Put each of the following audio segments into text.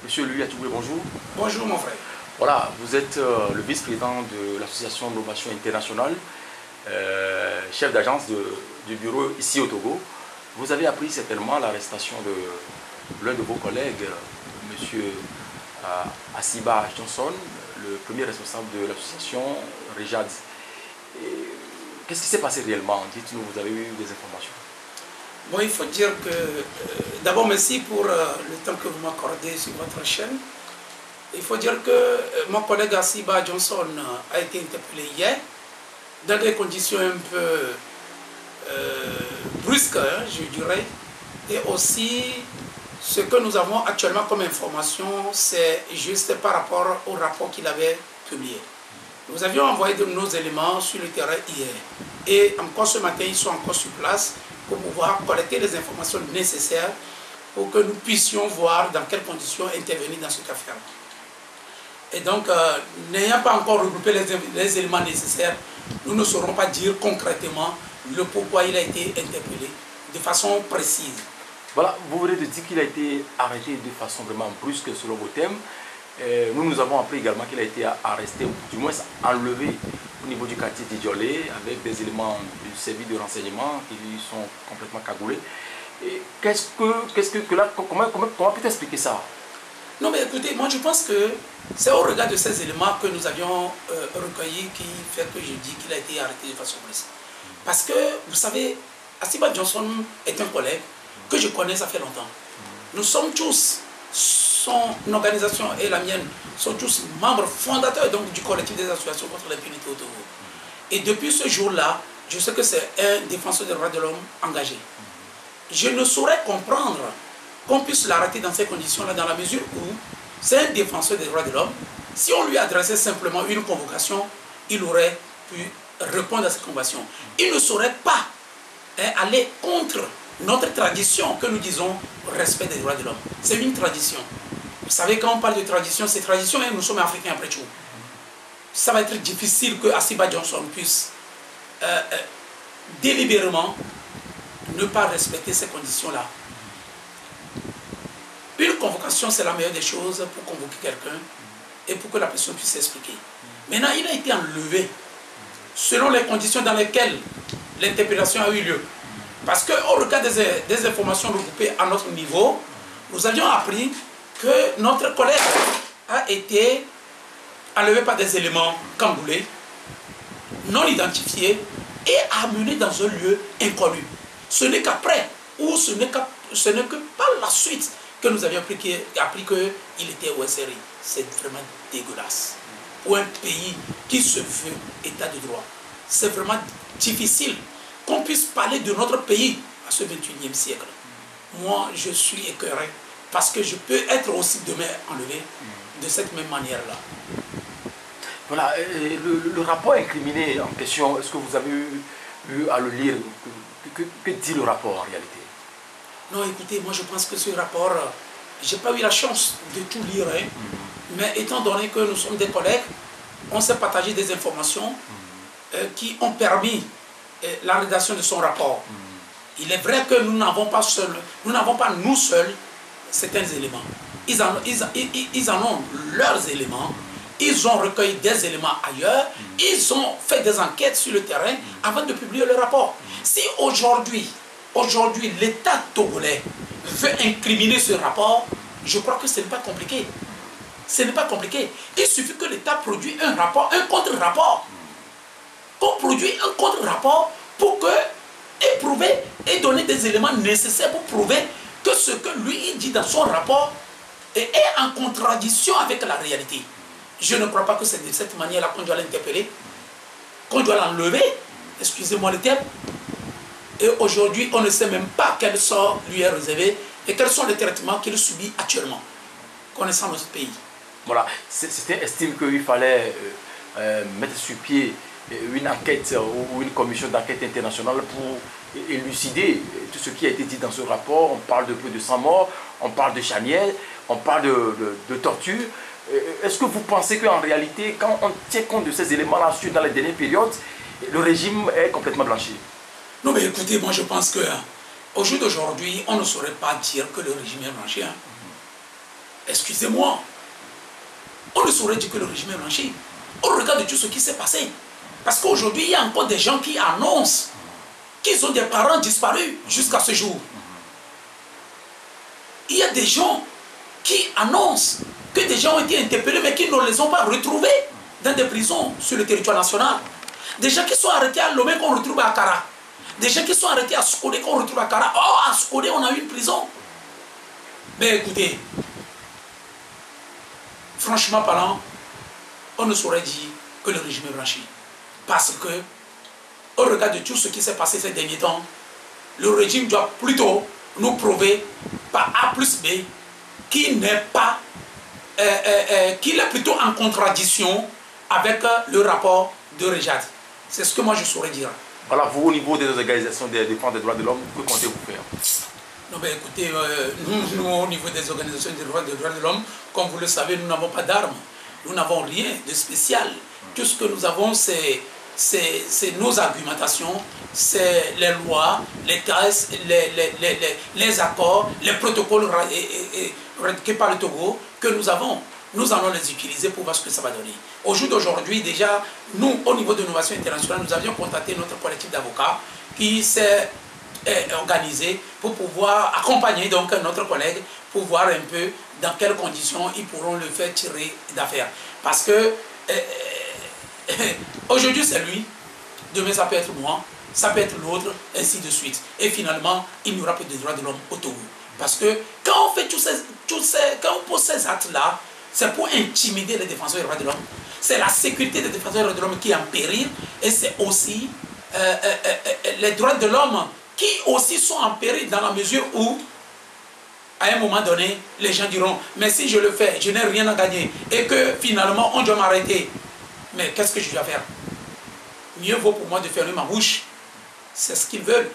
Monsieur Louis Atouboué, bonjour. Bonjour mon frère. Voilà, vous êtes le vice-président de l'association Innovation Internationale, chef d'agence du bureau ici au Togo. Vous avez appris certainement l'arrestation de l'un de vos collègues, monsieur Asiba Johnson, le premier responsable de l'association Rejad. Qu'est-ce qui s'est passé réellement? Dites-nous, vous avez eu des informations? Bon, il faut dire que, d'abord merci pour le temps que vous m'accordez sur votre chaîne. Il faut dire que mon collègue Asiba Johnson a été interpellé hier dans des conditions un peu brusques, hein, je dirais. Et aussi, ce que nous avons actuellement comme information, c'est juste par rapport au rapport qu'il avait publié. Nous avions envoyé de nos éléments sur le terrain hier. Et encore ce matin, ils sont encore sur place pour pouvoir collecter les informations nécessaires pour que nous puissions voir dans quelles conditions intervenir dans cette affaire. Et donc, n'ayant pas encore regroupé les éléments nécessaires, nous ne saurons pas dire concrètement le pourquoi il a été interpellé de façon précise. Voilà, vous venez de dire qu'il a été arrêté de façon vraiment brusque selon vos thèmes. Nous avons appris également qu'il a été arrêté, ou du moins enlevé au niveau du quartier d'Idjolé avec des éléments du service de renseignement qui lui sont complètement cagoulés. Comment peut-on expliquer ça? Non mais écoutez, moi je pense que c'est au regard de ces éléments que nous avions recueillis qui fait que je dis qu'il a été arrêté de façon précise. Parce que, vous savez, Asiba Johnson est un collègue que je connais, ça fait longtemps. Nous sommes tous, son organisation et la mienne, sont tous membres fondateurs donc, du collectif des associations contre l'impunité au Togo. Et depuis ce jour-là, je sais que c'est un défenseur des droits de l'homme engagé. Je ne saurais comprendre qu'on puisse l'arrêter dans ces conditions-là, dans la mesure où c'est un défenseur des droits de l'homme. Si on lui adressait simplement une convocation, il aurait pu répondre à cette convocation. Il ne saurait pas aller contre notre tradition que nous disons respect des droits de l'homme. C'est une tradition. Vous savez, quand on parle de tradition, c'est tradition et nous sommes africains après tout. Ça va être difficile que Asiba Johnson puisse délibérément ne pas respecter ces conditions-là. Une convocation, c'est la meilleure des choses pour convoquer quelqu'un et pour que la personne puisse s'expliquer. Maintenant, il a été enlevé selon les conditions dans lesquelles l'interpellation a eu lieu. Parce qu'au regard des informations regroupées à notre niveau, nous avions appris que notre collègue a été enlevé par des éléments camboulés, non identifiés et amené dans un lieu inconnu. Ce n'est qu'après, ou ce n'est que par la suite que nous avions appris qu'il était au SRI. C'est vraiment dégueulasse. Pour un pays qui se veut état de droit, c'est vraiment difficile qu'on puisse parler de notre pays à ce 21e siècle. Moi, je suis écœuré parce que je peux être aussi demain enlevé de cette même manière-là. Voilà, le rapport incriminé en question, est-ce que vous avez eu à le lire? Que dit le rapport en réalité? Non, écoutez, moi je pense que ce rapport, j'ai pas eu la chance de tout lire, hein, mais étant donné que nous sommes des collègues, on s'est partagé des informations qui ont permis la rédaction de son rapport. Il est vrai que nous n'avons pas nous seuls certains éléments. Ils en ont leurs éléments, ils ont recueilli des éléments ailleurs, ils ont fait des enquêtes sur le terrain avant de publier le rapport. Si aujourd'hui l'État togolais veut incriminer ce rapport, je crois que ce n'est pas compliqué. Ce n'est pas compliqué. Il suffit que l'État produise un rapport, un contre-rapport. Qu'on produise un contre-rapport pour éprouver et donner des éléments nécessaires pour prouver que ce que lui dit dans son rapport est en contradiction avec la réalité. Je ne crois pas que c'est de cette manière-là qu'on doit l'interpeller, qu'on doit l'enlever, excusez-moi le terme. Et aujourd'hui, on ne sait même pas quel sort lui est réservé et quels sont les traitements qu'il subit actuellement, connaissant notre pays. Voilà, c'était estime qu'il fallait mettre sur pied une enquête ou une commission d'enquête internationale pour élucider tout ce qui a été dit dans ce rapport. On parle de plus de 100 morts, on parle de charnières, on parle de torture. Est-ce que vous pensez qu'en réalité, quand on tient compte de ces éléments-là dans les dernières périodes, le régime est complètement blanchi? Non mais écoutez, moi je pense qu'au jour d'aujourd'hui, on ne saurait pas dire que le régime est blanchi. excusez-moi, on ne saurait dire que le régime est blanchi. Au regard de tout ce qui s'est passé. Parce qu'aujourd'hui, il y a encore des gens qui annoncent qu'ils ont des parents disparus jusqu'à ce jour. Il y a des gens qui annoncent que des gens ont été interpellés mais qui ne les ont pas retrouvés dans des prisons sur le territoire national. Des gens qui sont arrêtés à Lomé qu'on retrouve à Akara. Des gens qui sont arrêtés à Skodé qu'on retrouve à Akara. Oh, à Skodé, on a eu une prison. Mais écoutez, franchement parlant, on ne saurait dire que le régime est blanchi. Parce que, au regard de tout ce qui s'est passé ces derniers temps, le régime doit plutôt nous prouver par A plus B qu'il n'est pas, qu'il est plutôt en contradiction avec le rapport de Rejad. C'est ce que moi je saurais dire. Voilà, vous au niveau des organisations de défense des droits de l'homme, que comptez-vous faire? Non, mais écoutez, nous, au niveau des organisations des droits de l'homme, comme vous le savez, nous n'avons pas d'armes. Nous n'avons rien de spécial. Tout ce que nous avons, c'est nos argumentations, c'est les lois, les textes, les accords, les protocoles ratifiés par le Togo que nous avons. Nous allons les utiliser pour voir ce que ça va donner. Au jour d'aujourd'hui, déjà, nous, au niveau de l'innovation internationale, nous avions contacté notre collectif d'avocats qui s'est organisé pour pouvoir accompagner donc notre collègue pour voir un peu dans quelles conditions ils pourront le faire tirer d'affaire. Parce que aujourd'hui c'est lui, demain ça peut être moi, ça peut être l'autre, ainsi de suite. Et finalement, il n'y aura plus de droits de l'homme au Togo. Parce que quand on fait quand on pose ces actes-là, c'est pour intimider les défenseurs des droits de l'homme. C'est la sécurité des défenseurs des droits de l'homme qui est en péril. Et c'est aussi les droits de l'homme qui aussi sont en péril dans la mesure où, à un moment donné, les gens diront, mais si je le fais, je n'ai rien à gagner. Et que finalement, on doit m'arrêter. Mais qu'est-ce que je dois faire? Mieux vaut pour moi de fermer ma bouche. C'est ce qu'ils veulent.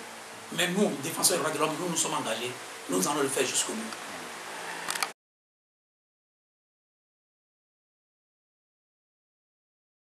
Mais nous, défenseurs des droits de l'homme, nous sommes engagés. Nous allons le faire jusqu'au bout.